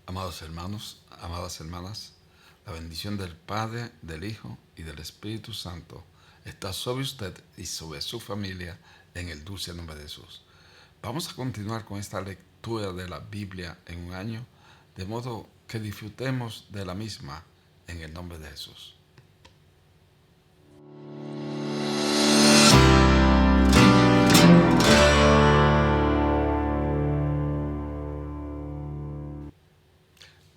Amados hermanos, amadas hermanas, la bendición del Padre, del Hijo y del Espíritu Santo está sobre usted y sobre su familia en el dulce nombre de Jesús. Vamos a continuar con esta lectura de la Biblia en un año, de modo que disfrutemos de la misma en el nombre de Jesús.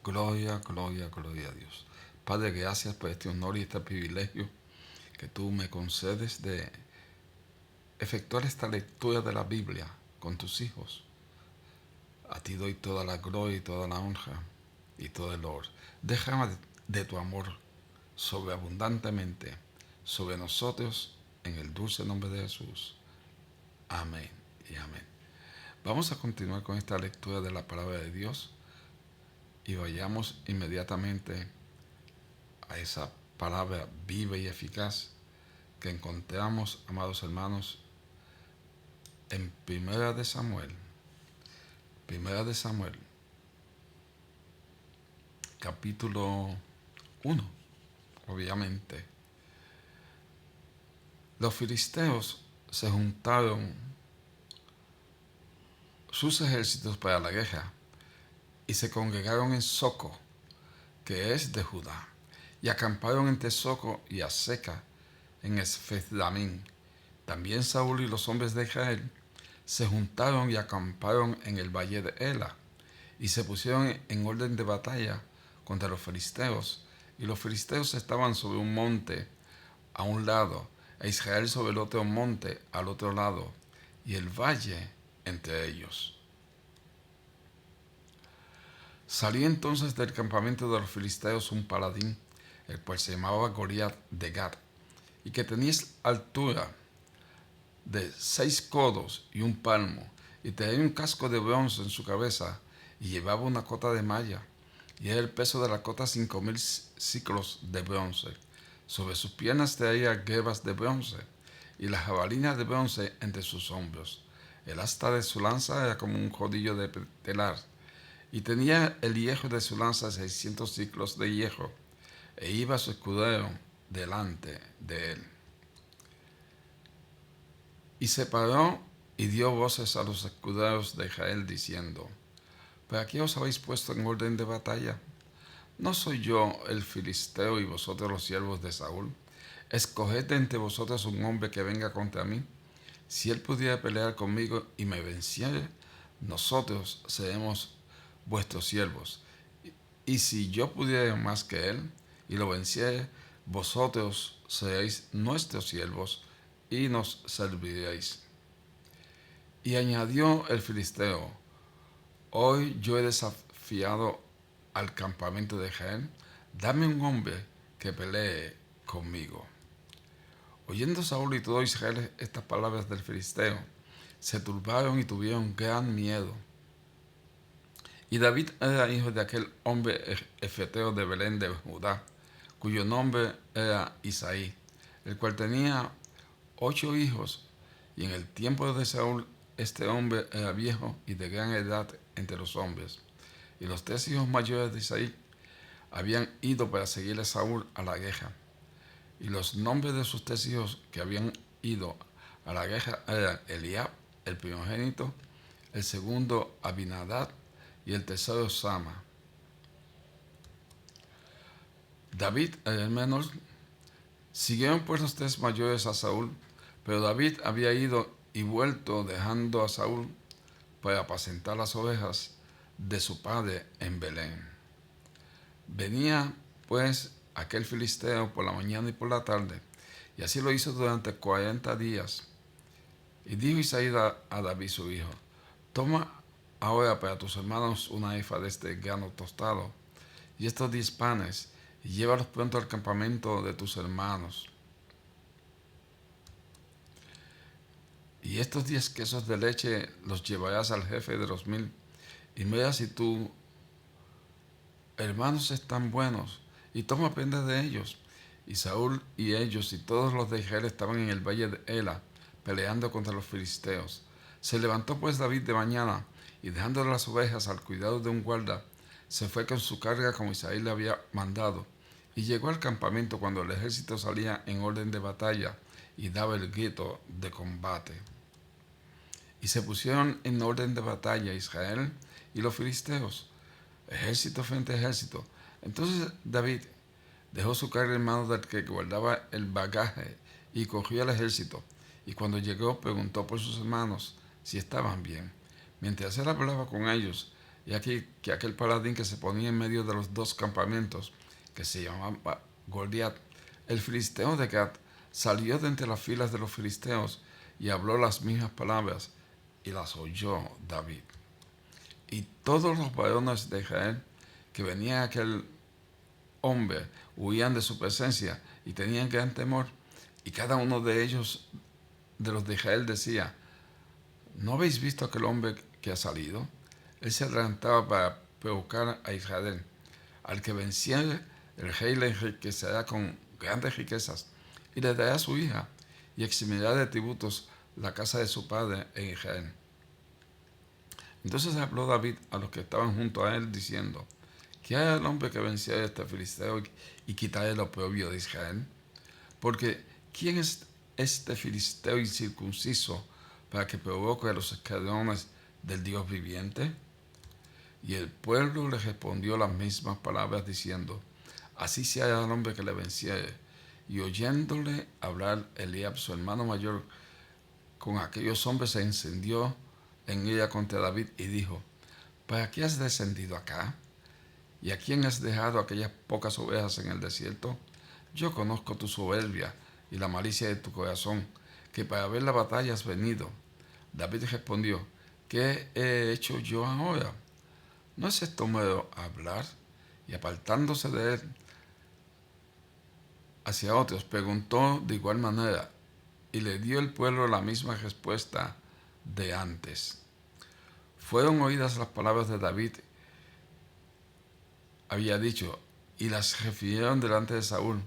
Gloria, gloria, gloria a Dios. Padre, gracias por este honor y este privilegio que tú me concedes de efectuar esta lectura de la Biblia con tus hijos. A ti doy toda la gloria y toda la honra y todo el honor. Déjame de tu amor sobreabundantemente sobre nosotros en el dulce nombre de Jesús. Amén y amén. Vamos a continuar con esta lectura de la palabra de Dios y vayamos inmediatamente a esa palabra viva y eficaz que encontramos, amados hermanos, en Primera de Samuel, capítulo 1, obviamente. Los filisteos se juntaron sus ejércitos para la guerra y se congregaron en Soco, que es de Judá, y acamparon entre Soco y Aseca en Esfeth-damín. También Saúl y los hombres de Israel se juntaron y acamparon en el valle de Ela, y se pusieron en orden de batalla contra los filisteos, y los filisteos estaban sobre un monte a un lado, e Israel sobre el otro monte al otro lado, y el valle entre ellos. Salió entonces del campamento de los filisteos un paladín, el cual se llamaba Goliat de Gat, y que tenía altura de 6 codos y un palmo, y tenía un casco de bronce en su cabeza, y llevaba una cota de malla, y era el peso de la cota 5000 ciclos de bronce. Sobre sus piernas traía grebas de bronce, y la jabalina de bronce entre sus hombros. El asta de su lanza era como un rodillo de telar, y tenía el hierro de su lanza 600 ciclos de hierro, e iba su escudero delante de él. Y se paró y dio voces a los escuderos de Israel diciendo: ¿Para qué os habéis puesto en orden de batalla? ¿No soy yo el filisteo y vosotros los siervos de Saúl? Escoged de entre vosotros un hombre que venga contra mí. Si él pudiera pelear conmigo y me venciere, nosotros seremos vuestros siervos. Y si yo pudiera más que él y lo venciere, vosotros seréis nuestros siervos y nos serviréis. Y añadió el filisteo: Hoy yo he desafiado al campamento de Israel, dame un hombre que pelee conmigo. Oyendo Saúl y todo Israel estas palabras del filisteo, se turbaron y tuvieron gran miedo. Y David era hijo de aquel hombre efeteo de Belén de Judá, cuyo nombre era Isaí, el cual tenía 8 hijos, y en el tiempo de Saúl este hombre era viejo y de gran edad entre los hombres. Y los 3 hijos mayores de Isaí habían ido para seguir a Saúl a la guerra. Y los nombres de sus 3 hijos que habían ido a la guerra eran Eliab, el primogénito, el segundo Abinadab y el tercero Sama. David, el menor, siguieron pues los 3 mayores a Saúl, pero David había ido y vuelto dejando a Saúl para apacentar las ovejas de su padre en Belén. Venía pues aquel filisteo por la mañana y por la tarde, y así lo hizo durante 40 días. Y dijo Isaí a David su hijo: Toma ahora para tus hermanos una efa de este grano tostado y estos 10 panes, y llévalos pronto al campamento de tus hermanos. Y estos 10 quesos de leche los llevarás al jefe de los 1000, y mira si tus hermanos están buenos, y toma prenda de ellos. Y Saúl y ellos y todos los de Israel estaban en el valle de Ela, peleando contra los filisteos. Se levantó pues David de mañana, y dejando las ovejas al cuidado de un guarda, se fue con su carga como Isaí le había mandado, y llegó al campamento cuando el ejército salía en orden de batalla y daba el grito de combate. Y se pusieron en orden de batalla Israel y los filisteos, ejército frente a ejército. Entonces David dejó su carga en manos del que guardaba el bagaje y cogió al ejército. Y cuando llegó preguntó por sus hermanos si estaban bien. Mientras él hablaba con ellos, y aquí que aquel paladín que se ponía en medio de los dos campamentos, que se llamaba Goliat, el filisteo de Gat, salió de entre las filas de los filisteos y habló las mismas palabras, y las oyó David. Y todos los varones de Israel que venían a aquel hombre huían de su presencia y tenían gran temor. Y cada uno de ellos, de los de Israel, decía: ¿no habéis visto aquel hombre que ha salido? Él se adelantaba para provocar a Israel. Al que venciere, el rey le enriquecerá con grandes riquezas y le dará a su hija y eximirá de tributos la casa de su padre en Israel. Entonces habló David a los que estaban junto a él, diciendo: ¿qué hará el hombre que venciera a este filisteo y quitará el oprobio de Israel? Porque ¿quién es este filisteo incircunciso para que provoque a los escuadrones del Dios viviente? Y el pueblo le respondió las mismas palabras, diciendo: así se hará el hombre que le venciere. Y oyéndole hablar Eliab, su hermano mayor, con aquellos hombres, se encendió en ella contra David y dijo: ¿para qué has descendido acá? ¿Y a quién has dejado aquellas pocas ovejas en el desierto? Yo conozco tu soberbia y la malicia de tu corazón, que para ver la batalla has venido. David respondió: ¿qué he hecho yo ahora? ¿No es esto mero hablar? Y apartándose de él hacia otros, preguntó de igual manera, y le dio el pueblo la misma respuesta de antes. Fueron oídas las palabras de David, había dicho, y las refirieron delante de Saúl,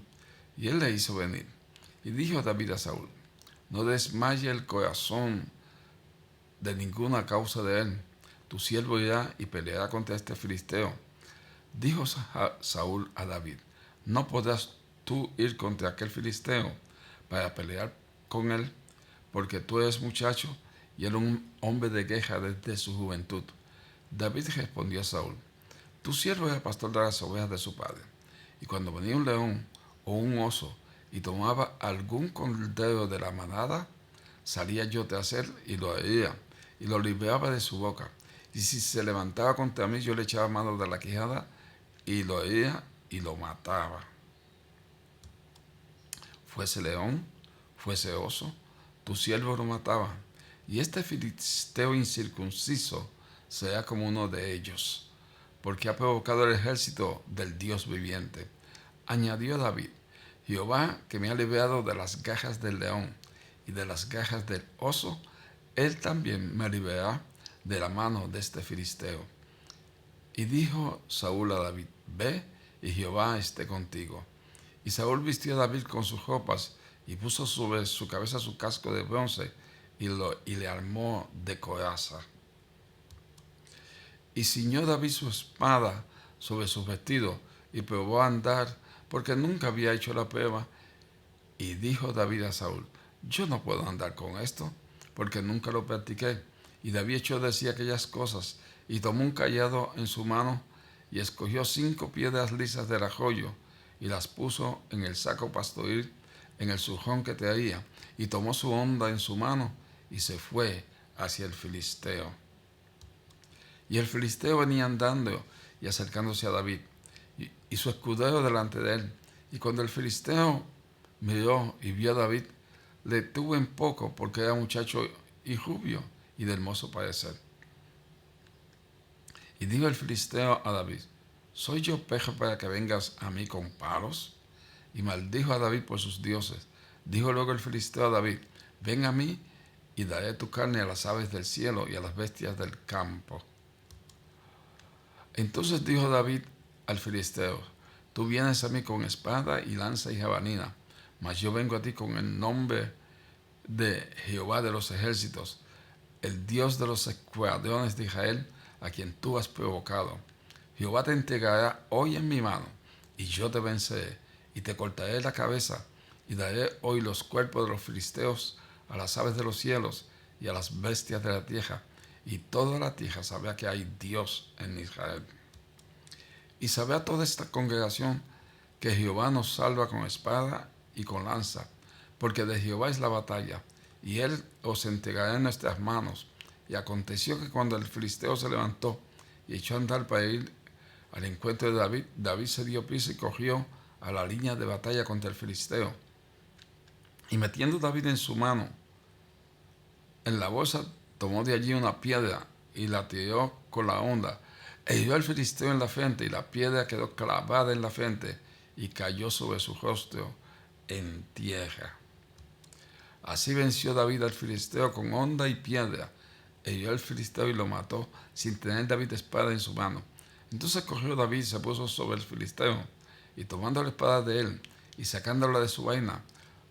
y él le hizo venir. Y dijo David a Saúl: no desmaye el corazón de ninguna causa de él. Tu siervo irá y peleará contra este filisteo. Dijo Saúl a David: no podrás tú ir contra aquel filisteo para pelear con él, porque tú eres muchacho y él un hombre de guerra desde su juventud. David respondió a Saúl: tu siervo era pastor de las ovejas de su padre, y cuando venía un león o un oso y tomaba algún cordero de la manada, salía yo tras él y lo hería, y lo libraba de su boca. Y si se levantaba contra mí, yo le echaba mano de la quijada y lo hería y lo mataba. Fuese león, fuese oso, tu siervo lo mataba. Y este filisteo incircunciso será como uno de ellos, porque ha provocado el ejército del Dios viviente. Añadió David: Jehová, que me ha librado de las garras del león y de las garras del oso, él también me librará de la mano de este filisteo. Y dijo Saúl a David: ve, y Jehová esté contigo. Y Saúl vistió a David con sus ropas y puso sobre su cabeza su casco de bronce y le armó de coraza. Y ciñó David su espada sobre sus vestidos y probó a andar, porque nunca había hecho la prueba. Y dijo David a Saúl: yo no puedo andar con esto, porque nunca lo practiqué. Y David echó de sí aquellas cosas, y tomó un cayado en su mano, y escogió 5 piedras lisas del arroyo, y las puso en el saco pastoril, en el zurrón que traía, y tomó su honda en su mano, y se fue hacia el filisteo. Y el filisteo venía andando y acercándose a David, y su escudero delante de él. Y cuando el filisteo miró y vio a David, le tuvo en poco, porque era muchacho y rubio y de hermoso parecer. Y dijo el filisteo a David: ¿soy yo pejo para que vengas a mí con palos? Y maldijo a David por sus dioses. Dijo luego el filisteo a David: ven a mí y daré tu carne a las aves del cielo y a las bestias del campo. Entonces dijo David al filisteo: tú vienes a mí con espada y lanza y jabalina, mas yo vengo a ti con el nombre de Jehová de los ejércitos, el Dios de los escuadrones de Israel, a quien tú has provocado. Jehová te entregará hoy en mi mano, y yo te venceré, y te cortaré la cabeza, y daré hoy los cuerpos de los filisteos a las aves de los cielos y a las bestias de la tierra, y toda la tierra sabrá que hay Dios en Israel. Y sabrá toda esta congregación que Jehová nos salva con espada y con lanza, porque de Jehová es la batalla, y él os entregará en nuestras manos. Y aconteció que cuando el filisteo se levantó y echó a andar para ir al encuentro de David, David se dio prisa y cogió a la línea de batalla contra el filisteo. Y metiendo David en su mano, en la bolsa, tomó de allí una piedra y la tiró con la honda. E hirió al filisteo en la frente, y la piedra quedó clavada en la frente y cayó sobre su rostro en tierra. Así venció David al filisteo con honda y piedra. E hirió al filisteo y lo mató, sin tener David espada en su mano. Entonces cogió David y se puso sobre el filisteo, y tomando la espada de él y sacándola de su vaina,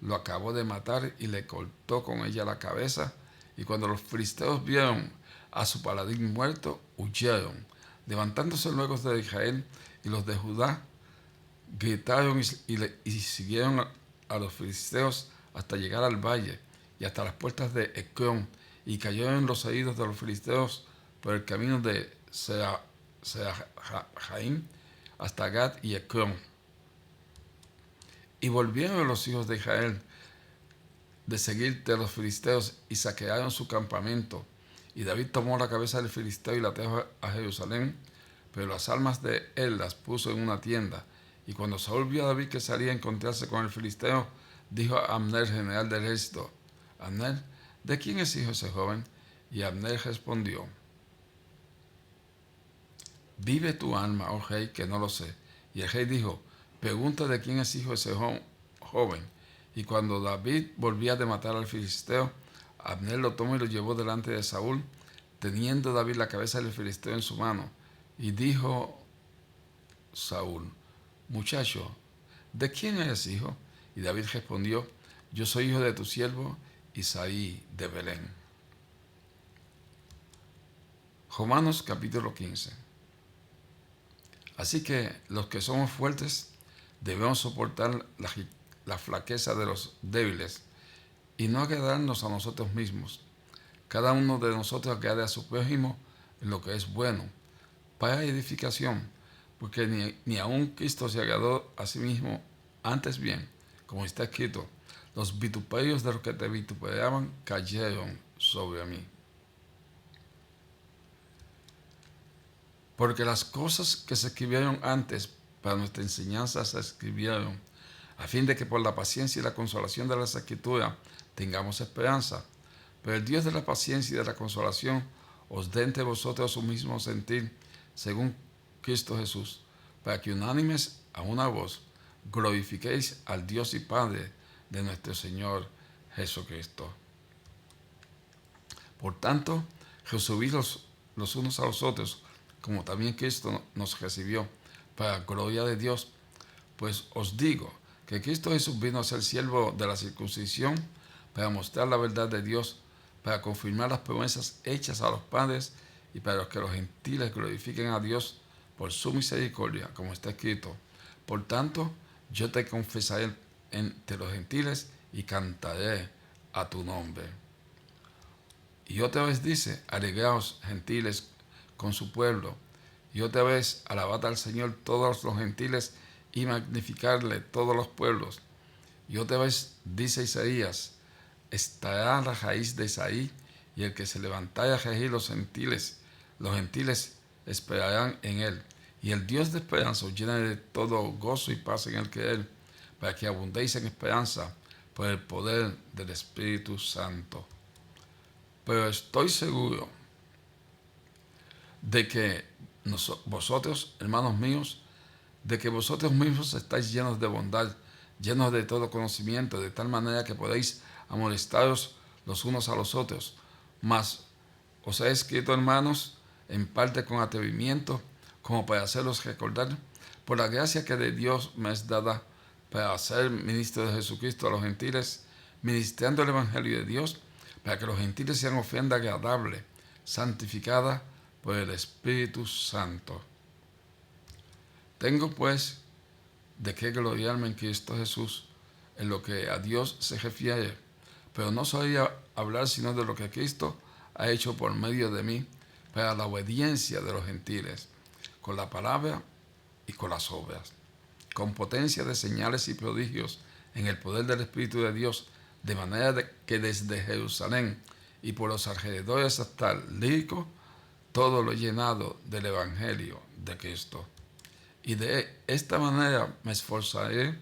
lo acabó de matar y le cortó con ella la cabeza. Y cuando los filisteos vieron a su paladín muerto, huyeron. Levantándose luego de Israel y los de Judá, gritaron y siguieron a los filisteos hasta llegar al valle y hasta las puertas de Ecrón, y cayeron en los heridos de los filisteos por el camino de Seajaim hasta Gad y Ecrón. Y volvieron los hijos de Israel de seguir de los filisteos y saquearon su campamento. Y David tomó la cabeza del filisteo y la trajo a Jerusalén, pero las almas de él las puso en una tienda. Y cuando Saúl vio a David que salía a encontrarse con el filisteo, dijo a Abner, general del ejército: Abner, ¿de quién es hijo ese joven? Y Abner respondió: vive tu alma, oh rey, que no lo sé. Y el rey dijo: pregunta de quién es hijo ese joven. Y cuando David volvía de matar al filisteo, Abner lo tomó y lo llevó delante de Saúl, teniendo David la cabeza del filisteo en su mano. Y dijo Saúl: muchacho, ¿de quién eres hijo? Y David respondió: yo soy hijo de tu siervo Isaí de Belén. Romanos capítulo 15. Así que los que somos fuertes debemos soportar la flaqueza de los débiles y no agradarnos a nosotros mismos. Cada uno de nosotros agrade a su prójimo en lo que es bueno, para edificación, porque ni aun Cristo se agradó a sí mismo. Antes bien, como está escrito: los vituperios de los que te vituperaban cayeron sobre mí. Porque las cosas que se escribieron antes para nuestra enseñanza se escribieron, a fin de que por la paciencia y la consolación de las Escrituras tengamos esperanza. Pero el Dios de la paciencia y de la consolación os dé entre vosotros su mismo sentir, según Cristo Jesús, para que unánimes a una voz glorifiquéis al Dios y Padre de nuestro Señor Jesucristo. Por tanto, recibid los unos a los otros, como también Cristo nos recibió, para gloria de Dios. Pues os digo que Cristo Jesús vino a ser siervo de la circuncisión para mostrar la verdad de Dios, para confirmar las promesas hechas a los padres y para que los gentiles glorifiquen a Dios por su misericordia, como está escrito: por tanto, yo te confesaré entre los gentiles y cantaré a tu nombre. Y otra vez dice: alegraos, gentiles, con su pueblo. Y otra vez: alabad al Señor todos los gentiles y magnificarle todos los pueblos. Y otra vez dice Isaías: estará la raíz de Isaí, y el que se levantare a regir los gentiles esperarán en él. Y el Dios de esperanza os llena de todo gozo y paz en el creer, para que abundéis en esperanza por el poder del Espíritu Santo. Pero estoy seguro de que vosotros, hermanos míos, de que vosotros mismos estáis llenos de bondad, llenos de todo conocimiento, de tal manera que podéis amonestaros los unos a los otros. Mas os he escrito, hermanos, en parte con atrevimiento, como para haceros recordar, por la gracia que de Dios me es dada, para ser ministro de Jesucristo a los gentiles, ministrando el Evangelio de Dios, para que los gentiles sean ofrenda agradable, santificada por el Espíritu Santo. Tengo pues de qué gloriarme en Cristo Jesús, en lo que a Dios se refiere, pero no sabía hablar sino de lo que Cristo ha hecho por medio de mí para la obediencia de los gentiles, con la palabra y con las obras, con potencia de señales y prodigios en el poder del Espíritu de Dios, de manera que desde Jerusalén y por los alrededores hasta el Lírico, todo lo llenado del Evangelio de Cristo. Y de esta manera me esforzaré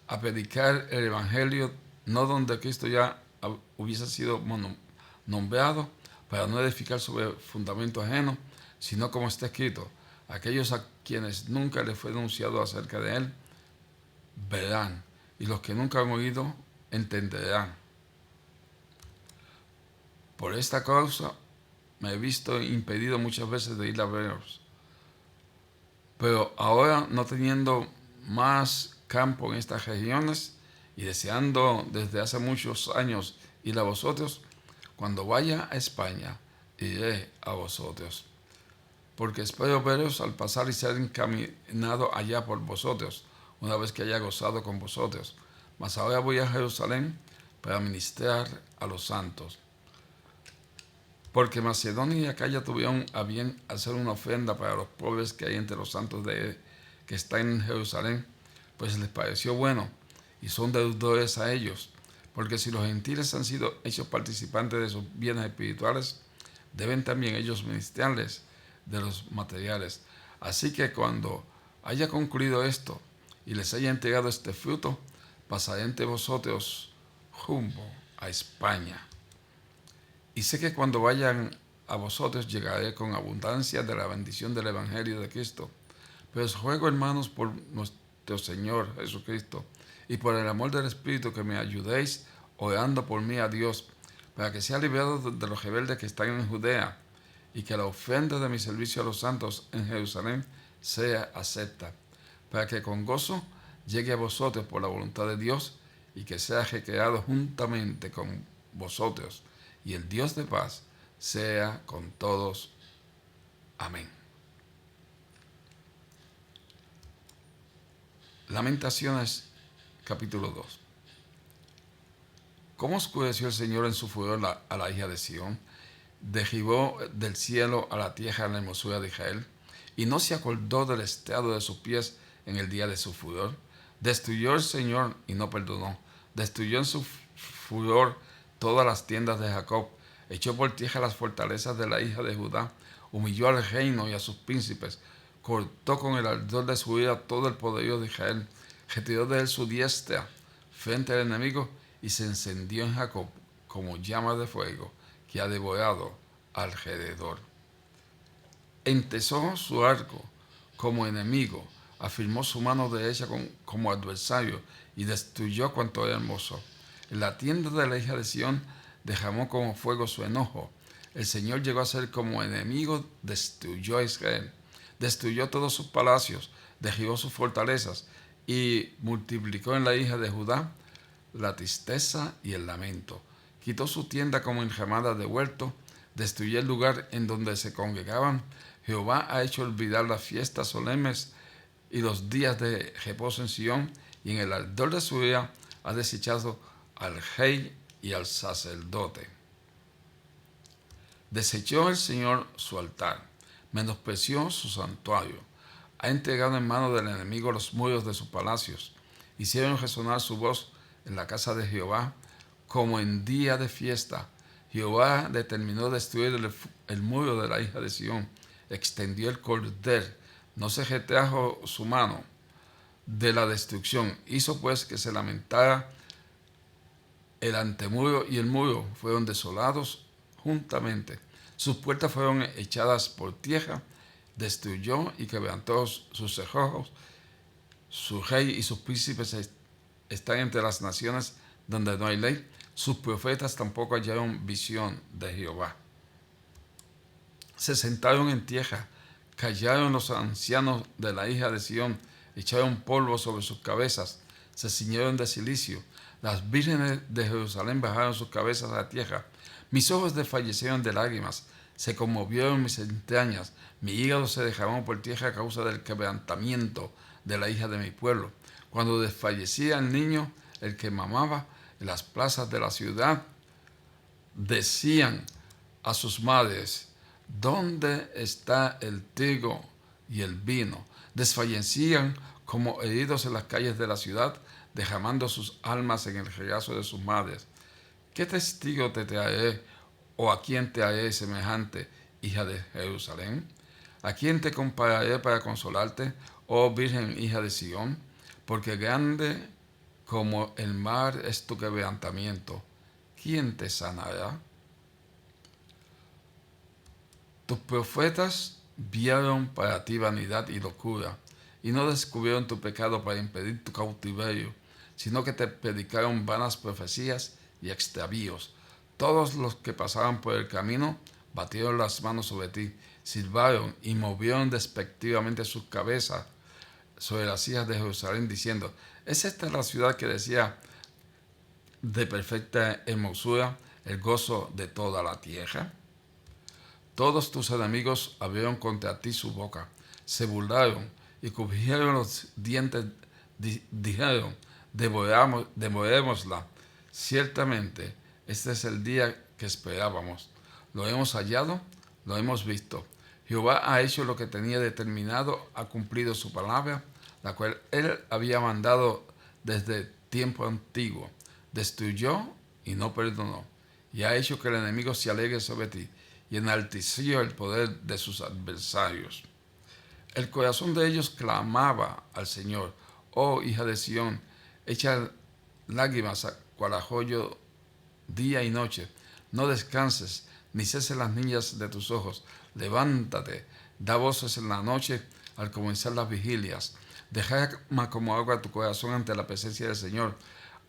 a predicar el Evangelio no donde Cristo ya hubiese sido nombrado, para no edificar sobre fundamento ajeno, sino como está escrito: aquellos a quienes nunca les fue anunciado acerca de él, verán, y los que nunca han oído, entenderán. Por esta causa me he visto impedido muchas veces de ir a veros, pero ahora, no teniendo más campo en estas regiones y deseando desde hace muchos años ir a vosotros, cuando vaya a España iré a vosotros, porque espero veros al pasar y ser encaminado allá por vosotros, una vez que haya gozado con vosotros. Mas ahora voy a Jerusalén para ministrar a los santos. Porque Macedonia y Acaya tuvieron a bien hacer una ofrenda para los pobres que hay entre los santos que están en Jerusalén, pues les pareció bueno, y son deudores a ellos, porque si los gentiles han sido hechos participantes de sus bienes espirituales, deben también ellos ministrarles de los materiales. Así que cuando haya concluido esto y les haya entregado este fruto, pasaré entre vosotros rumbo a España. Y sé que cuando vayan a vosotros llegaré con abundancia de la bendición del Evangelio de Cristo. Pero os ruego, hermanos, por nuestro Señor Jesucristo y por el amor del Espíritu, que me ayudéis orando por mí a Dios, para que sea librado de los rebeldes que están en Judea, y que la ofrenda de mi servicio a los santos en Jerusalén sea acepta, para que con gozo llegue a vosotros por la voluntad de Dios, y que sea recreado juntamente con vosotros, y el Dios de paz sea con todos. Amén. Lamentaciones, capítulo 2. ¿Cómo oscureció el Señor en su furor a la hija de Sión? Derribó del cielo a la tierra la hermosura de Israel, y no se acordó del estrado de sus pies en el día de su furor. Destruyó el Señor y no perdonó. Destruyó en su furor todas las tiendas de Jacob. Echó por tierra las fortalezas de la hija de Judá. Humilló al reino y a sus príncipes. Cortó con el ardor de su ira todo el poderío de Israel. Retiró de él su diestra frente al enemigo, y se encendió en Jacob como llama de fuego que ha devorado alrededor. Entesó su arco como enemigo, afirmó su mano derecha como adversario, y destruyó cuanto era hermoso. En la tienda de la hija de Sión derramó como fuego su enojo. El Señor llegó a ser como enemigo, destruyó a Israel. Destruyó todos sus palacios, derribó sus fortalezas, y multiplicó en la hija de Judá la tristeza y el lamento. Quitó su tienda como enramada de huerto, destruyó el lugar en donde se congregaban. Jehová ha hecho olvidar las fiestas solemnes y los días de reposo en Sión, y en el ardor de su ira ha desechado al rey y al sacerdote. Desechó el Señor su altar, menospreció su santuario, ha entregado en mano del enemigo los muros de sus palacios. Hicieron resonar su voz en la casa de Jehová como en día de fiesta. Jehová determinó destruir el muro de la hija de Sión, extendió el cordel, no se retrajo su mano de la destrucción. Hizo pues que se lamentara el antemuro, y el muro fueron desolados juntamente. Sus puertas fueron echadas por tierra. Destruyó y quebrantó sus cerrojos. Su rey y sus príncipes están entre las naciones donde no hay ley. Sus profetas tampoco hallaron visión de Jehová. Se sentaron en tierra, callaron los ancianos de la hija de Sión, echaron polvo sobre sus cabezas, se ciñeron de cilicio. Las vírgenes de Jerusalén bajaron sus cabezas a la tierra. Mis ojos desfallecieron de lágrimas, se conmovieron mis entrañas, mi hígado se derramó por tierra a causa del quebrantamiento de la hija de mi pueblo. Cuando desfallecía el niño, el que mamaba, en las plazas de la ciudad, decían a sus madres: ¿dónde está el trigo y el vino? Desfallecían como heridos en las calles de la ciudad, derramando sus almas en el regazo de sus madres. ¿Qué testigo te traeré, o a quién te haré semejante, hija de Jerusalén? ¿A quién te compararé para consolarte, oh Virgen hija de Sión? Porque grande como el mar es tu quebrantamiento. ¿Quién te sanará? Tus profetas vieron para ti vanidad y locura, y no descubrieron tu pecado para impedir tu cautiverio, sino que te predicaron vanas profecías y extravíos. Todos los que pasaban por el camino batieron las manos sobre ti, silbaron y movieron despectivamente sus cabezas sobre las hijas de Jerusalén, diciendo: ¿es esta la ciudad que decía de perfecta hermosura, el gozo de toda la tierra? Todos tus enemigos abrieron contra ti su boca, se burlaron y crujieron los dientes, dijeron: devorémosla. Ciertamente, este es el día que esperábamos. Lo hemos hallado, lo hemos visto. Jehová ha hecho lo que tenía determinado, ha cumplido su palabra, la cual él había mandado desde tiempo antiguo. Destruyó y no perdonó, y ha hecho que el enemigo se alegre sobre ti, y enalteció el poder de sus adversarios. El corazón de ellos clamaba al Señor: oh hija de Sión, echa lágrimas cual arroyo día y noche. No descanses, ni cesen las niñas de tus ojos. Levántate, da voces en la noche al comenzar las vigilias. Derrama como agua tu corazón ante la presencia del Señor.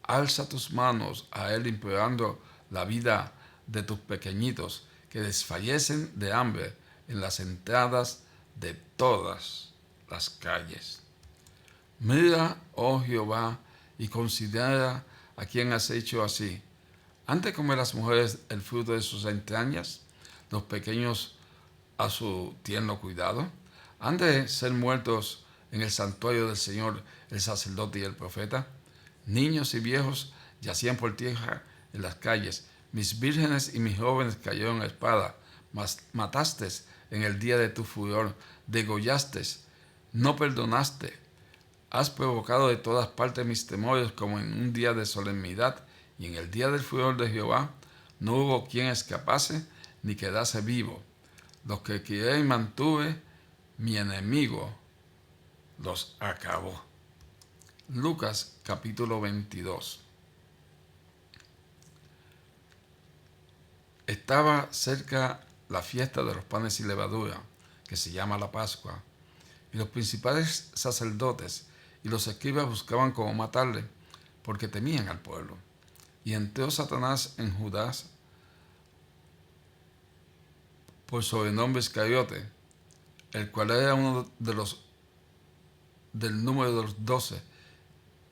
Alza tus manos a Él implorando la vida de tus pequeñitos, que desfallecen de hambre en las entradas de todas las calles. Mira, oh Jehová, y considera a quien has hecho así. ¿Han de comer las mujeres el fruto de sus entrañas, los pequeños a su tierno cuidado? ¿Han de ser muertos en el santuario del Señor el sacerdote y el profeta? Niños y viejos yacían por tierra en las calles. Mis vírgenes y mis jóvenes cayeron a espada. Mataste en el día de tu furor, degollaste, no perdonaste. Has provocado de todas partes mis temores como en un día de solemnidad, y en el día del furor de Jehová no hubo quien escapase ni quedase vivo. Los que crié y mantuve, mi enemigo los acabó. Lucas capítulo 22. Estaba cerca la fiesta de los panes sin levadura, que se llama la Pascua, y los principales sacerdotes y los escribas buscaban cómo matarle, porque temían al pueblo. Y entró Satanás en Judas, por sobrenombre Iscariote, el cual era uno de los del número de los 12,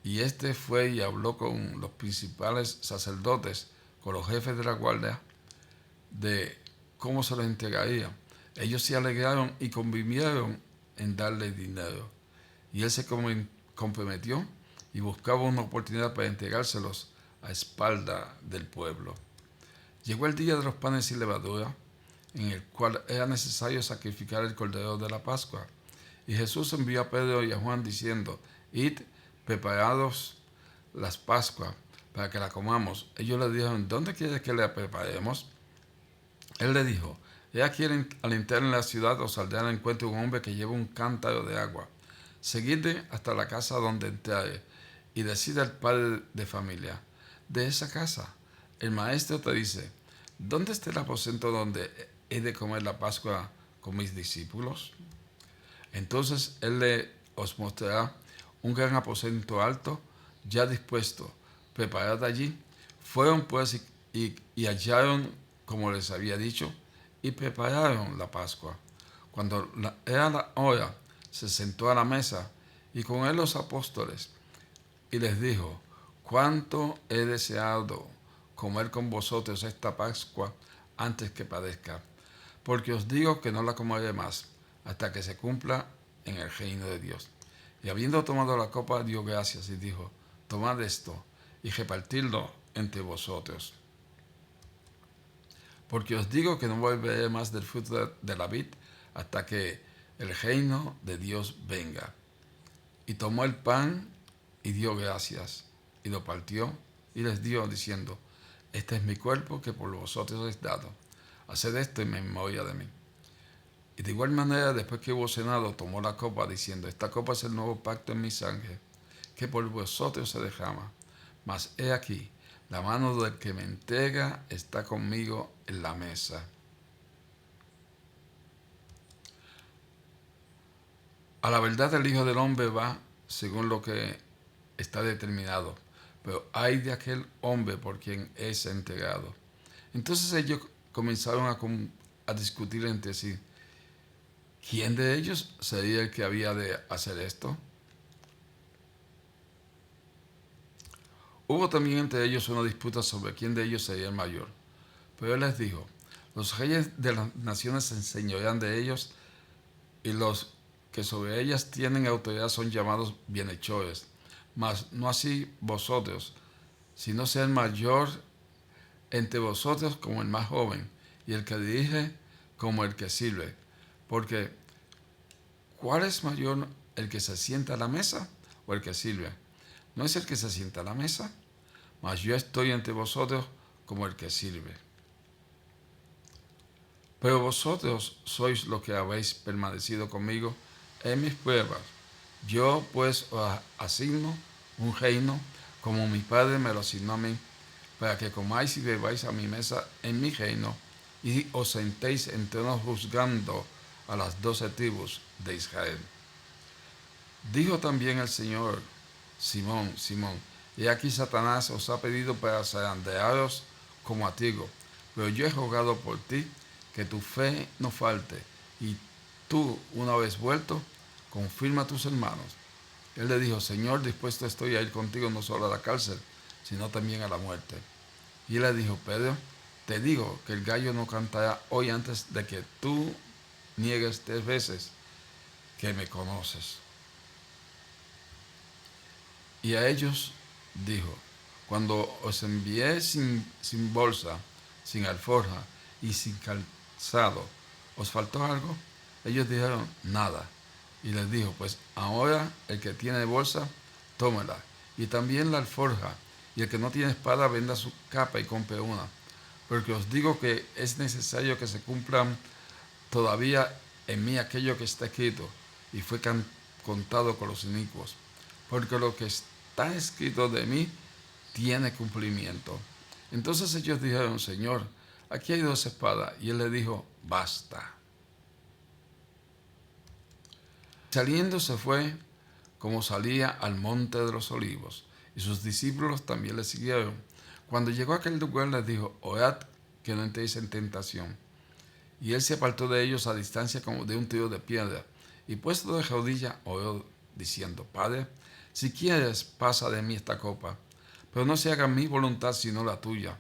y este fue y habló con los principales sacerdotes, con los jefes de la guardia, de cómo se los entregaría. Ellos se alegraron y convinieron en darle dinero, y él se comprometió y buscaba una oportunidad para entregárselos a espalda del pueblo. Llegó el día de los panes sin levadura, en el cual era necesario sacrificar el cordero de la Pascua. Y Jesús envió a Pedro y a Juan diciendo: id, preparados las Pascuas para que la comamos. Ellos le dijeron: ¿dónde quieres que la preparemos? Él le dijo: he aquí al entrar en la ciudad os saldrá al encuentro un hombre que lleva un cántaro de agua. Seguidle hasta la casa donde entrare, y decid al padre de familia de esa casa: el maestro te dice, ¿dónde está el aposento donde he de comer la Pascua con mis discípulos? Entonces él os mostrará un gran aposento alto, ya dispuesto, preparad allí. Fueron pues y hallaron como les había dicho, y prepararon la Pascua. Cuando era la hora, se sentó a la mesa, y con él los apóstoles, y les dijo: cuánto he deseado comer con vosotros esta Pascua antes que padezca, porque os digo que no la comeré más, hasta que se cumpla en el reino de Dios. Y habiendo tomado la copa, dio gracias y dijo, tomad esto y repartidlo entre vosotros. Porque os digo que no beberé más del fruto de la vid hasta que el reino de Dios venga. Y tomó el pan y dio gracias, y lo partió y les dio, diciendo, este es mi cuerpo que por vosotros es dado. Haced esto en memoria de mí. Y de igual manera, después que hubo cenado, tomó la copa, diciendo, esta copa es el nuevo pacto en mi sangre, que por vosotros se derrama. Mas he aquí, la mano del que me entrega está conmigo en la mesa. A la verdad el Hijo del Hombre va según lo que está determinado, pero hay de aquel hombre por quien es entregado. Entonces ellos comenzaron a discutir entre sí, ¿quién de ellos sería el que había de hacer esto? Hubo también entre ellos una disputa sobre quién de ellos sería el mayor. Pero él les dijo, los reyes de las naciones se enseñorean de ellos y los que sobre ellas tienen autoridad son llamados bienhechores. Mas no así vosotros, sino sea el mayor entre vosotros como el más joven y el que dirige como el que sirve. Porque, ¿cuál es mayor, el que se sienta a la mesa o el que sirve? ¿No es el que se sienta a la mesa? Mas yo estoy entre vosotros como el que sirve. Pero vosotros sois los que habéis permanecido conmigo en mis pruebas. Yo pues os asigno un reino, como mi Padre me lo asignó a mí, para que comáis y bebáis a mi mesa en mi reino, y os sentéis en tronos juzgando a las 12 tribus de Israel. Dijo también el Señor, Simón, Simón, he aquí Satanás os ha pedido para zarandearos como a trigo, pero yo he rogado por ti que tu fe no falte, y tú, una vez vuelto, confirma a tus hermanos. Él le dijo, Señor, dispuesto estoy a ir contigo no solo a la cárcel, sino también a la muerte. Y él le dijo, Pedro, te digo que el gallo no cantará hoy antes de que tú niegues 3 veces que me conoces. Y a ellos dijo, cuando os envié sin bolsa, sin alforja y sin calzado, ¿os faltó algo? Ellos dijeron, nada. Y les dijo, pues ahora el que tiene bolsa, tómela, y también la alforja, y el que no tiene espada, venda su capa y compre una. Porque os digo que es necesario que se cumplan todavía en mí aquello que está escrito, y fue contado con los inicuos. Porque lo que está escrito de mí tiene cumplimiento. Entonces ellos dijeron, Señor, aquí hay 2 espadas. Y él le dijo, basta. Saliendo se fue como salía al monte de los olivos, y sus discípulos también le siguieron. Cuando llegó a aquel lugar les dijo, orad que no entréis en tentación. Y él se apartó de ellos a distancia como de un tiro de piedra, y puesto de rodillas oró diciendo, Padre, si quieres, pasa de mí esta copa, pero no se haga mi voluntad sino la tuya.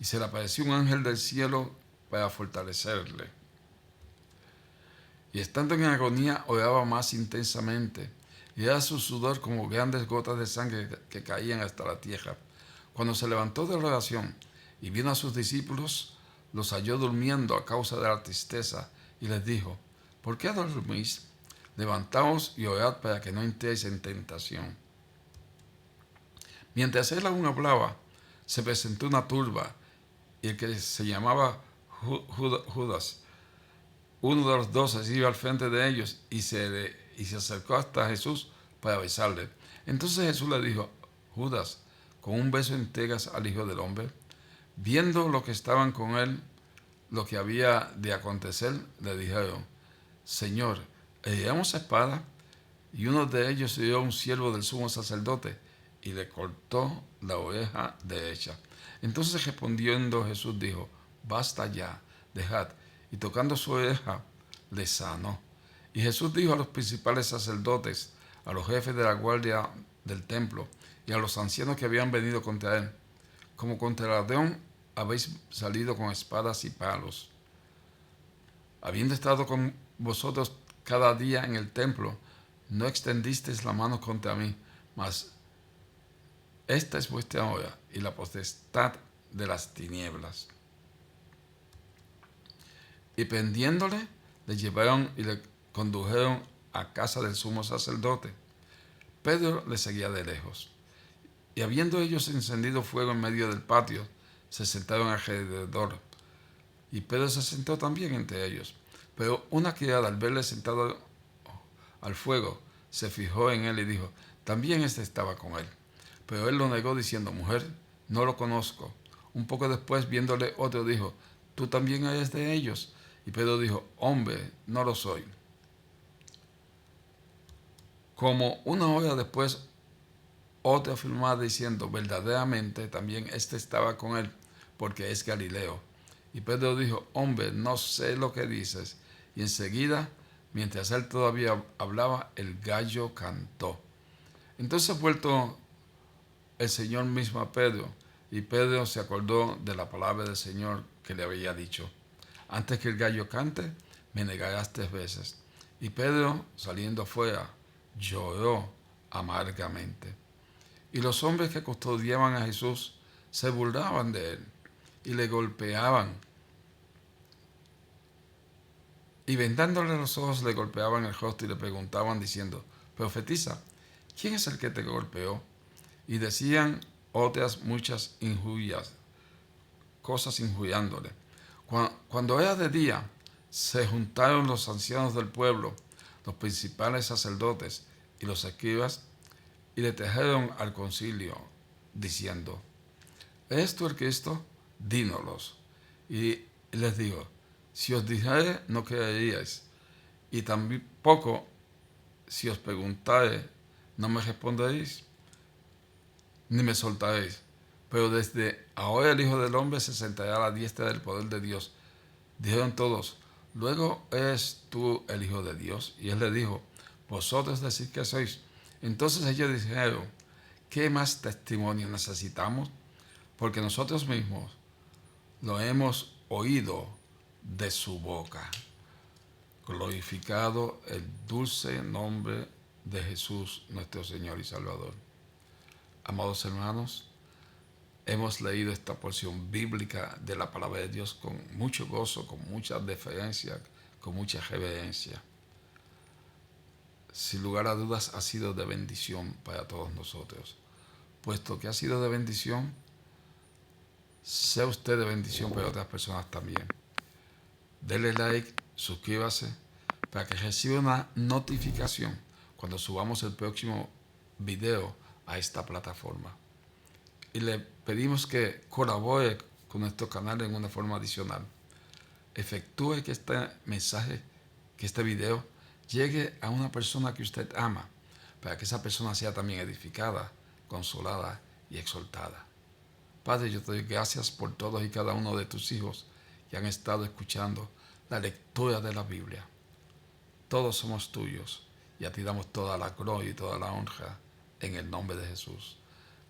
Y se le apareció un ángel del cielo para fortalecerle. Y estando en agonía, oraba más intensamente, y era su sudor como grandes gotas de sangre que caían hasta la tierra. Cuando se levantó de la oración y vino a sus discípulos, los halló durmiendo a causa de la tristeza, y les dijo, ¿por qué dormís? Levantaos y orad para que no entréis en tentación. Mientras él aún hablaba, se presentó una turba, y el que se llamaba Judas, uno de los 12, se iba al frente de ellos y se acercó hasta Jesús para besarle. Entonces Jesús le dijo, Judas, ¿con un beso entregas al Hijo del Hombre? Viendo lo que estaban con él, lo que había de acontecer, le dijeron, Señor, ¿heriremos a espada? Y uno de ellos hirió a un siervo del sumo sacerdote y le cortó la oreja derecha. Entonces respondiendo Jesús dijo, basta ya, dejad. Y tocando su oreja, le sanó. Y Jesús dijo a los principales sacerdotes, a los jefes de la guardia del templo y a los ancianos que habían venido contra él, como contra ladrón habéis salido con espadas y palos, habiendo estado con vosotros cada día en el templo, no extendisteis la mano contra mí, mas esta es vuestra hora y la potestad de las tinieblas. Y prendiéndole, le llevaron y le condujeron a casa del sumo sacerdote. Pedro le seguía de lejos. Y habiendo ellos encendido fuego en medio del patio, se sentaron alrededor. Y Pedro se sentó también entre ellos. Pero una criada, al verle sentado al fuego, se fijó en él y dijo: también éste estaba con él. Pero él lo negó diciendo: mujer, no lo conozco. Un poco después, viéndole otro, dijo: ¿tú también eres de ellos? Y Pedro dijo: hombre, no lo soy. Como una hora después, otro afirmaba diciendo: verdaderamente también éste estaba con él, porque es Galileo. Y Pedro dijo: hombre, no sé lo que dices. Y enseguida, mientras él todavía hablaba, el gallo cantó. Entonces, vuelto el Señor mismo a Pedro, y Pedro se acordó de la palabra del Señor que le había dicho: antes que el gallo cante, me negarás 3 veces. Y Pedro, saliendo afuera, lloró amargamente. Y los hombres que custodiaban a Jesús se burlaban de él y le golpeaban. Y vendándole los ojos le golpeaban el rostro y le preguntaban diciendo: profetiza, ¿quién es el que te golpeó? Y decían otras muchas injurias, cosas injuriándole. Cuando era de día, se juntaron los ancianos del pueblo, los principales sacerdotes y los escribas, y le trajeron al concilio, diciendo: ¿eres tú el Cristo? Dínoslos. Y les digo: si os dijere, no creeríais, y tampoco si os preguntare, no me responderéis, ni me soltaréis. Pero desde ahora el Hijo del Hombre se sentará a la diestra del poder de Dios. Dijeron todos: ¿luego eres tú el Hijo de Dios? Y él le dijo: vosotros decís que sois. Entonces ellos dijeron: ¿qué más testimonio necesitamos? Porque nosotros mismos lo hemos oído de su boca. Glorificado el dulce nombre de Jesús, nuestro Señor y Salvador. Amados hermanos, hemos leído esta porción bíblica de la palabra de Dios con mucho gozo, con mucha deferencia, con mucha reverencia. Sin lugar a dudas ha sido de bendición para todos nosotros. Puesto que ha sido de bendición, sea usted de bendición para otras personas también. Dele like, suscríbase para que reciba una notificación cuando subamos el próximo video a esta plataforma. Y le pedimos que colabore con nuestro canal en una forma adicional. Efectúe que este mensaje, que este video llegue a una persona que usted ama, para que esa persona sea también edificada, consolada y exhortada. Padre, yo te doy gracias por todos y cada uno de tus hijos que han estado escuchando la lectura de la Biblia. Todos somos tuyos y a ti damos toda la gloria y toda la honra en el nombre de Jesús.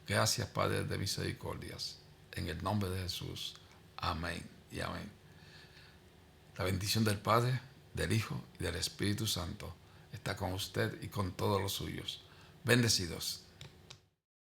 Gracias, Padre de misericordias, en el nombre de Jesús. Amén y amén. La bendición del Padre, del Hijo y del Espíritu Santo está con usted y con todos los suyos. Bendecidos.